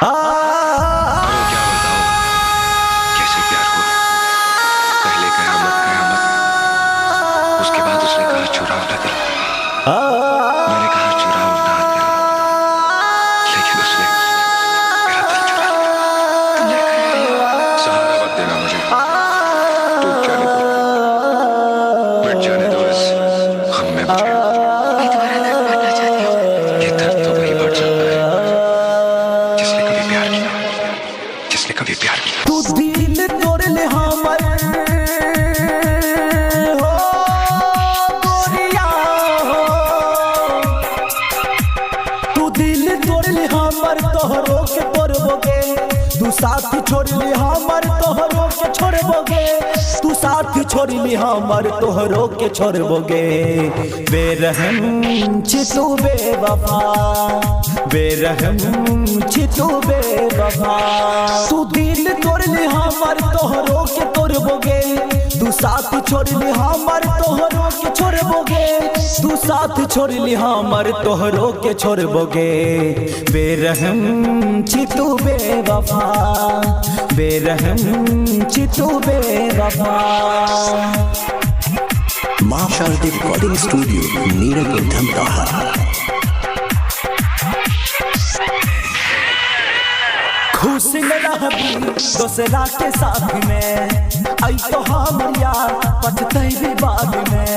अरे क्या बताओ कैसे प्यार हुआ। पहले कयामत कयामत, उसके बाद उसने कहा चुराओ ना दिल। मैंने कहा चुराओ ना दिल, लेकिन उसने मेरा दिल चुरा लिया। सहारा मत देना मुझे, टूट जाने दो, मिट जाने दो इस गम में मुझे। मैं तुम्हारा दर्द भरना चाहती हूँ। ये दर्द तो वही बढ़ सकता है जिसने कभी प्यार किया, जिसने कभी प्यार किया। तू दिल तोड़ ले हमर हो गोरिया हो, तू दिल तोड़ ले हमर तोहरो के तोड़बोगे, तू साथ छोड़ ले हमर तोहरो के छोड़बोगे, तू साथ छोड़ ले हमर तोहरो के छोड़बोगे। बेरहम छी तू बेवफा, बेरहम छी तू बेवफा, तू दिल तोड़ ले हमर तोहरो के तोड़बोगे, तू साथ छोड़ ले हमर तोहरो के छोड़बोगे, तू साथ छोड़ ले हमर तोहरो के छोड़बोगे। बेरहम छी तू बेवफा, बेरहम छी तू बेवफा। मां शारदे रिकॉर्डिंग स्टूडियो नीरज धमदाहा। खुश न रहबी दोसरा के साथ में, आई तो हम यार पछतैबी बाद में।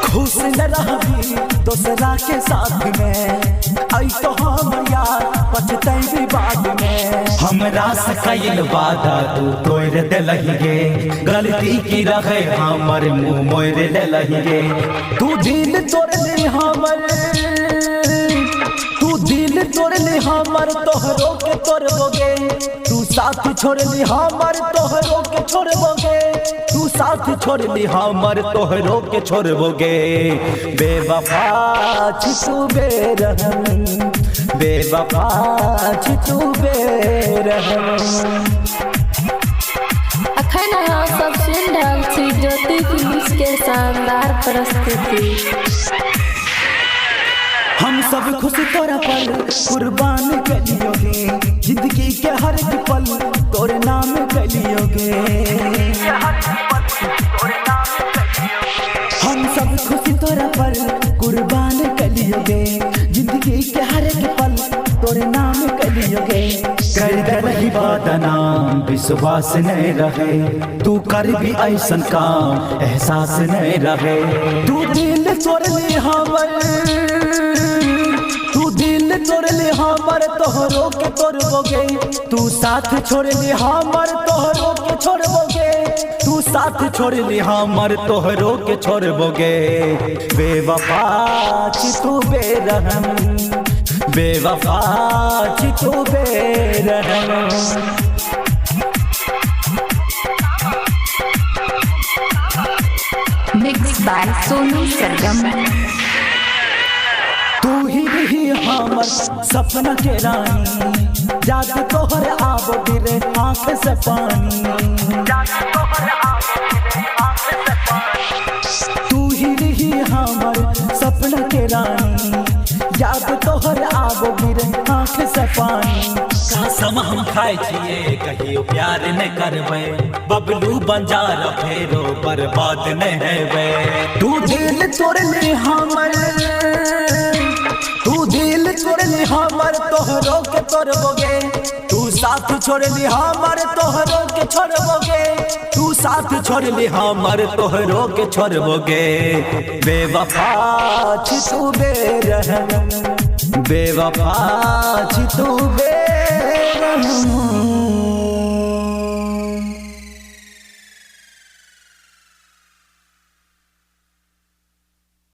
खुश न रहबी दोसरा के साथ में, आई तो हम यार पछतैबी बाद में। हमरा से कइल वादा तू तोड़ देलही गे, गलती की रहे हमर मुंह मोड़ देलही गे। तू दिल तोड़ ले हमर, तू दिल तोड़ ले हमर तोहरो के तोड़बोगे, तू साथ छोड़ ले हमर तोहरो के छोड़बोगे, तू साथ छोड़ ले हमर तोहरो के छोड़बोगे। बेवफा छी तू बेरहम, बेवफा छी तू बेरहम। अखन अहाँ सब सुनि रहल छी ज्योति फिल्म्स के शानदार प्रस्तुति। हम सब खुश तोरा पर कुर्बान कलियोगे, जिंदगी के हर एक पल तोरे नाम कलियोगे। हम सब खुश तोरा पर कुर्बान कलियोगे, जिंदगी के हर एक पल तोरे नाम कलियोगे। कर दलही बदनाम विश्वास नहीं रहे, तू कर भी ऐसन काम एहसास नहीं रहे। तू दिल तोड़ ले हमर, तू दिल तोड़ ले हमर तोहरो के तोड़बोगे, तू साथ छोड़ ले हमर तोहरो के छोड़बोगे, तू साथ छोड़ ले हमर तोहरो के छोड़बोगे। बेवफा छी तू बेरहम, बेवफा छी तू बेरहम। Mix by Sonu Sargam. तू ही रही हमर सपना के रानी, जाग तोहर आब गिरे आँख से पानी। तू ही रही हमर सपना के रानी, याद तोहर आब गिरे आँख से पानी। कसम हम खाए छिए कहियो प्यार न करबै, बबलू बंजार फेरो बर्बाद न हेबै। तू दिल तोड़ ले हमर, तू दिल तोड़ ले हमर तोहरो के तोड़बोगे, तू साथ छोड़ ले हमर तोहरो के छोड़बोगे, तू साथ छोड़ ले हमर तोहरो के छोड़बोगे। बेवफा छी तू बेरहम, बेवफा छी तू बेरहम।